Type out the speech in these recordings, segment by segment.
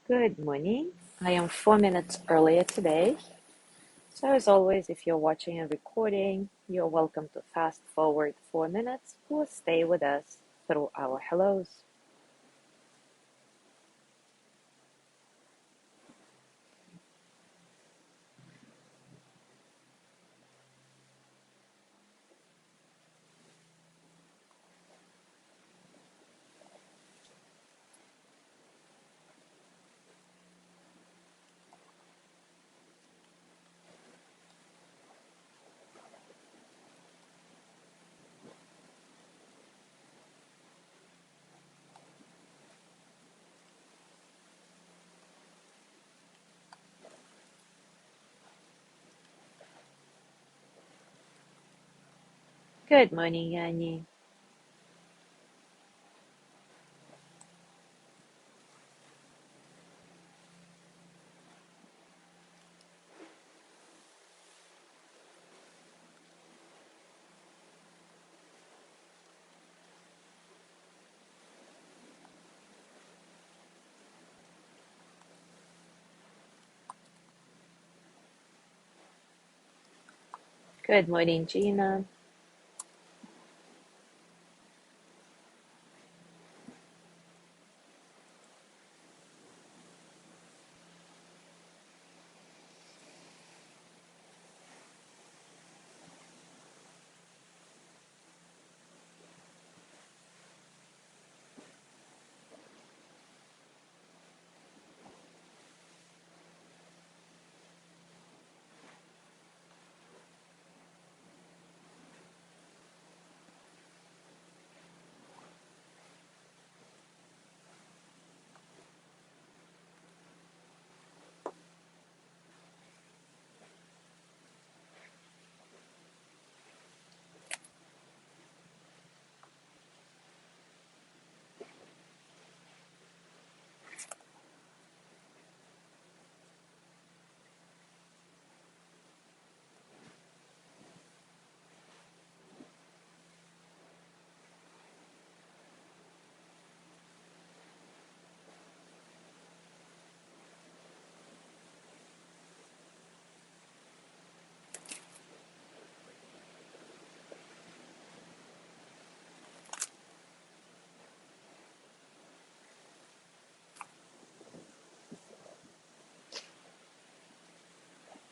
Good morning. I am 4 minutes earlier today. So, as always, if you're watching a recording, you're welcome to fast forward 4 minutes or stay with us through our hellos. Good morning, Yanni. Good morning, Gina.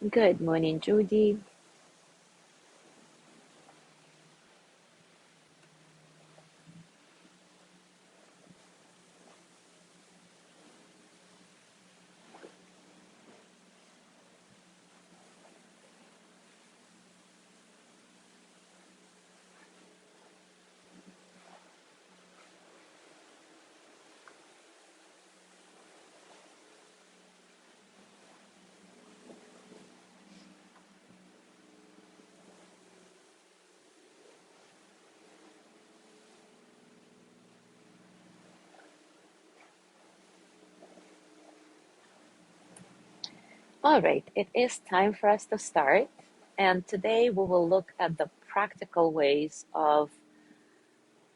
Good morning, Judy. All right, it is time for us to start. And today we will look at the practical ways of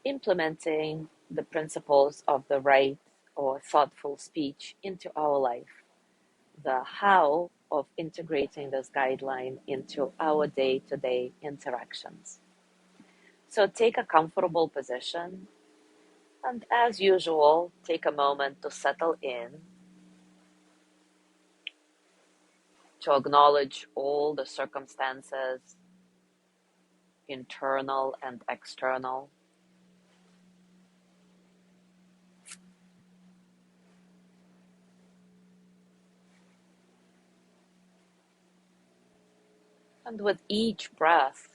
implementing the principles of the right or thoughtful speech into our life. The how of integrating this guideline into our day-to-day interactions. So take a comfortable position and, as usual, take a moment to settle in, to acknowledge all the circumstances, internal and external. And with each breath,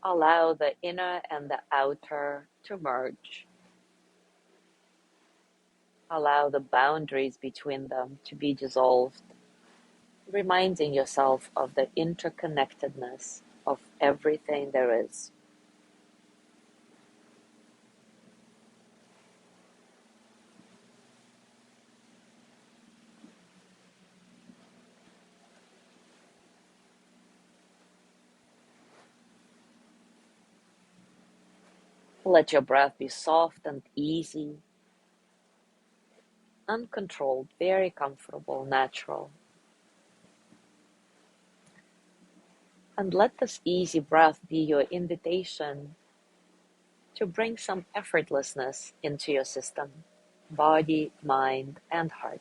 allow the inner and the outer to merge. Allow the boundaries between them to be dissolved, reminding yourself of the interconnectedness of everything there is. Let your breath be soft and easy, uncontrolled, very comfortable, natural. And let this easy breath be your invitation to bring some effortlessness into your system, body, mind, and heart.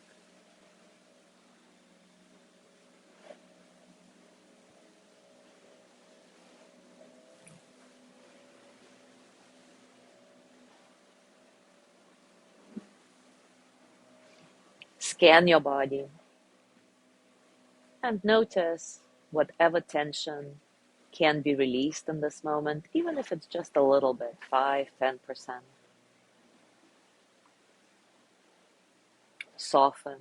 Scan your body and notice whatever tension can be released in this moment, even if it's just a little bit, 5, 10%. Soften.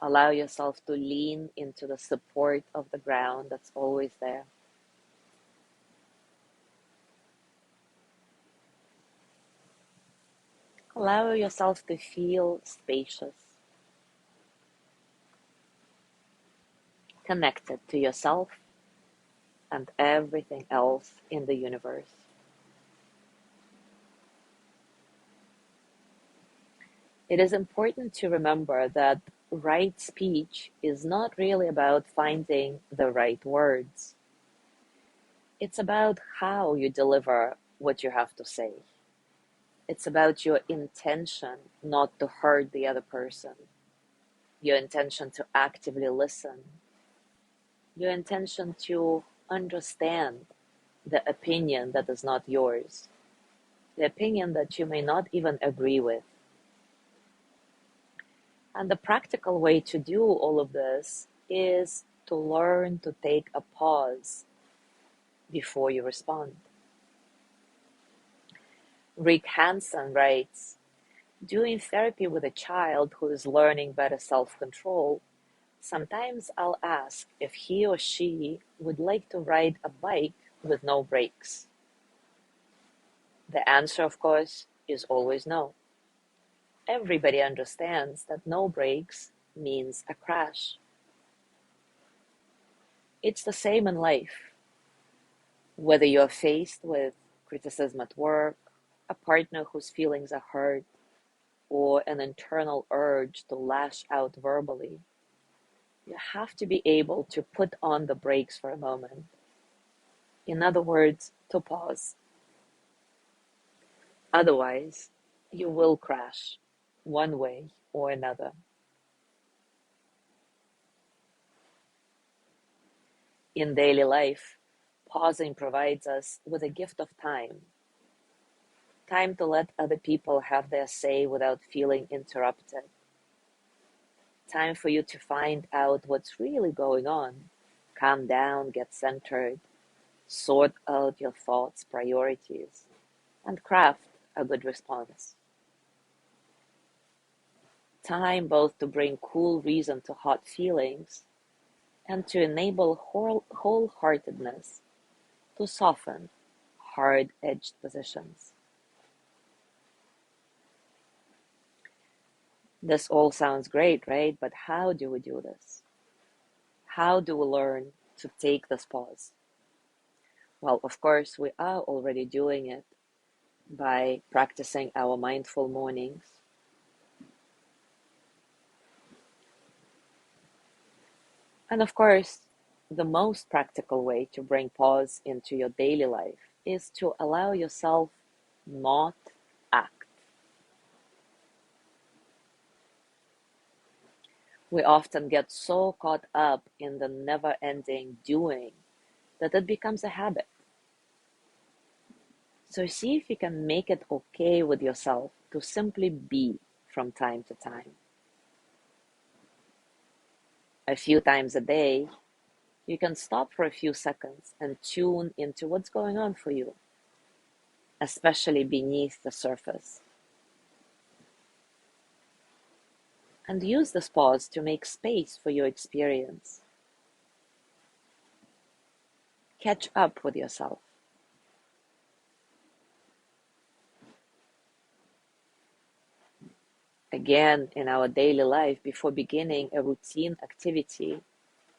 Allow yourself to lean into the support of the ground that's always there. Allow yourself to feel spacious, connected to yourself and everything else in the universe. It is important to remember that right speech is not really about finding the right words. It's about how you deliver what you have to say. It's about your intention not to hurt the other person, your intention to actively listen, your intention to understand the opinion that is not yours, the opinion that you may not even agree with. And the practical way to do all of this is to learn to take a pause before you respond. Rick Hansen writes, doing therapy with a child who is learning better self-control, sometimes I'll ask if he or she would like to ride a bike with no brakes. The answer, of course, is always no. Everybody understands that no brakes means a crash. It's the same in life. Whether you're faced with criticism at work, a partner whose feelings are hurt, or an internal urge to lash out verbally, you have to be able to put on the brakes for a moment. In other words, to pause. Otherwise, you will crash one way or another. In daily life, pausing provides us with a gift of time. Time to let other people have their say without feeling interrupted. Time for you to find out what's really going on. Calm down, get centered, sort out your thoughts, priorities, and craft a good response. Time both to bring cool reason to hot feelings and to enable wholeheartedness to soften hard-edged positions. This all sounds great, right? But how do we do this? How do we learn to take this pause? Well, of course, we are already doing it by practicing our mindful mornings. And of course, the most practical way to bring pause into your daily life is to allow yourself not act. We often get so caught up in the never-ending doing that it becomes a habit. So see if you can make it okay with yourself to simply be from time to time. A few times a day, you can stop for a few seconds and tune into what's going on for you, especially beneath the surface. And use this pause to make space for your experience. Catch up with yourself. Again, in our daily life, before beginning a routine activity,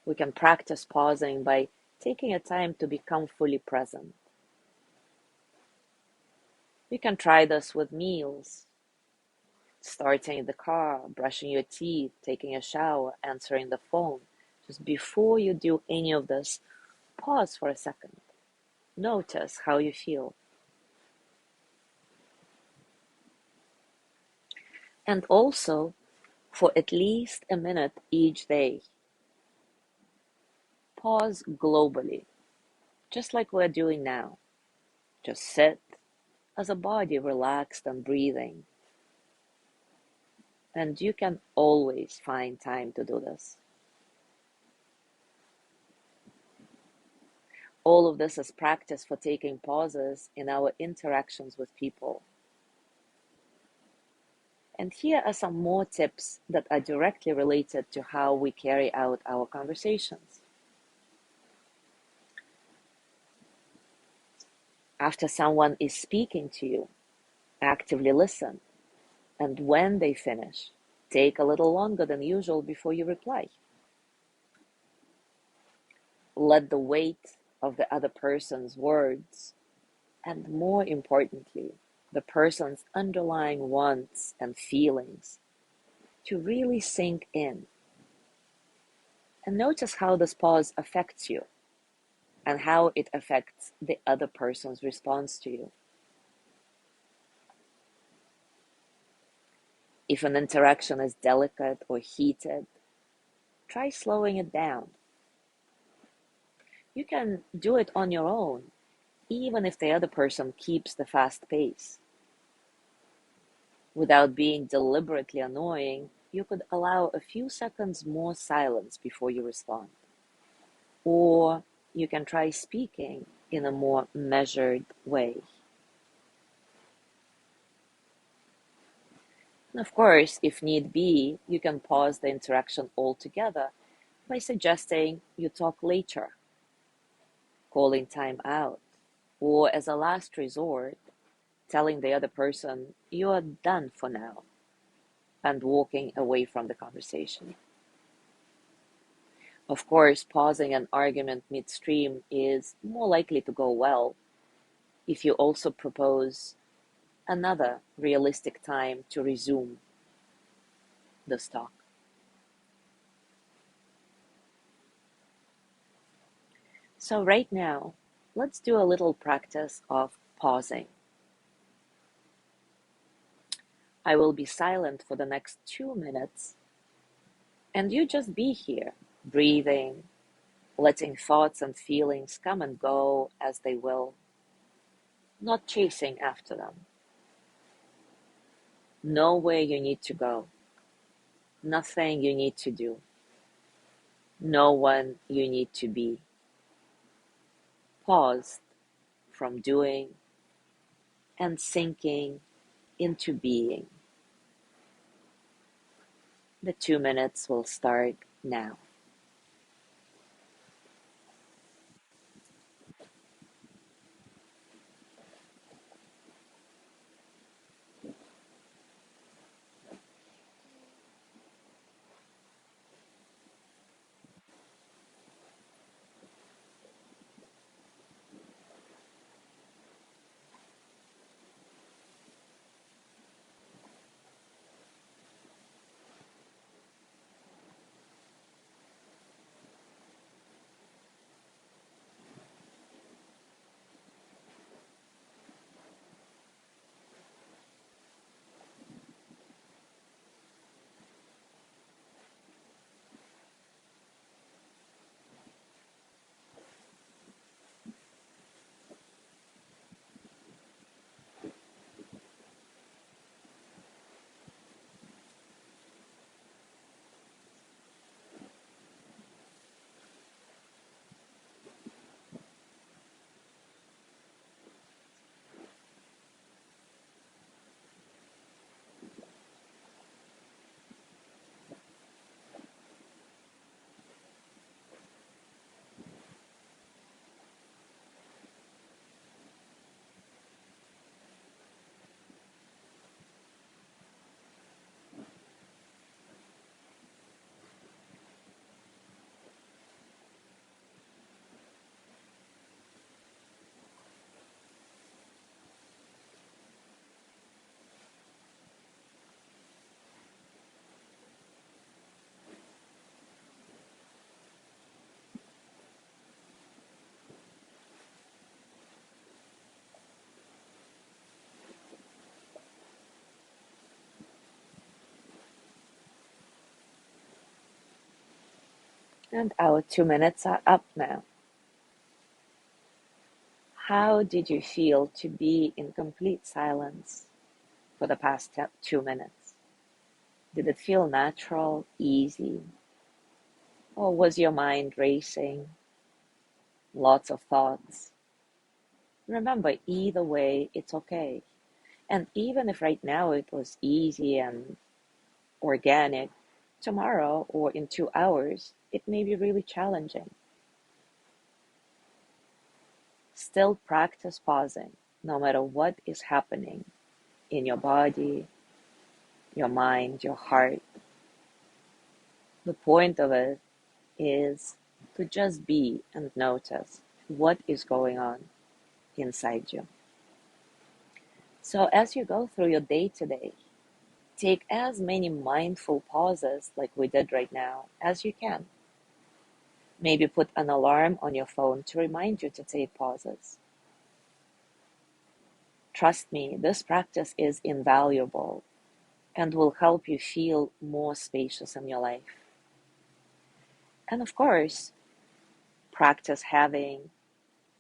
we can practice pausing by taking a time to become fully present. You can try this with meals, starting the car, brushing your teeth, taking a shower, answering the phone. Just before you do any of this, pause for a second. Notice how you feel. And also, for at least a minute each day, pause globally, just like we're doing now. Just sit as a body relaxed and breathing. And you can always find time to do this. All of this is practice for taking pauses in our interactions with people. And here are some more tips that are directly related to how we carry out our conversations. After someone is speaking to you, actively listen. And when they finish, take a little longer than usual before you reply. Let the weight of the other person's words, and more importantly, the person's underlying wants and feelings, to really sink in. And notice how this pause affects you and how it affects the other person's response to you. If an interaction is delicate or heated, try slowing it down. You can do it on your own, even if the other person keeps the fast pace. Without being deliberately annoying, you could allow a few seconds more silence before you respond. Or you can try speaking in a more measured way. And of course, if need be, you can pause the interaction altogether by suggesting you talk later, calling time out, or as a last resort, telling the other person you are done for now and walking away from the conversation. Of course, pausing an argument midstream is more likely to go well if you also propose another realistic time to resume this talk. So, right now, let's do a little practice of pausing. I will be silent for the next 2 minutes, and you just be here, breathing, letting thoughts and feelings come and go as they will, not chasing after them. Know where you need to go, nothing you need to do, no one you need to be. Pause from doing and sinking into being. The 2 minutes will start now. And our 2 minutes are up now. How did you feel to be in complete silence for the past 2 minutes? Did it feel natural, easy, or was your mind racing? Lots of thoughts. Remember, either way, it's okay. And even if right now it was easy and organic, tomorrow or in 2 hours, it may be really challenging. Still practice pausing, no matter what is happening in your body, your mind, your heart. The point of it is to just be and notice what is going on inside you. So as you go through your day today, take as many mindful pauses like we did right now as you can. Maybe put an alarm on your phone to remind you to take pauses. Trust me, this practice is invaluable and will help you feel more spacious in your life. And of course, practice having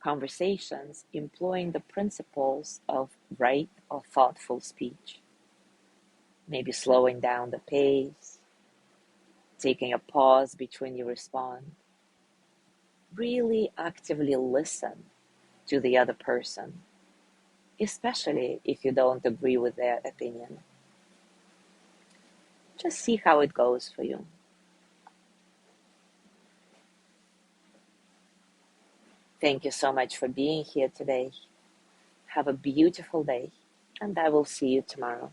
conversations employing the principles of right or thoughtful speech. Maybe slowing down the pace, taking a pause between you respond. Really actively listen to the other person, especially if you don't agree with their opinion. Just see how it goes for you. Thank you so much for being here today. Have a beautiful day, and I will see you tomorrow.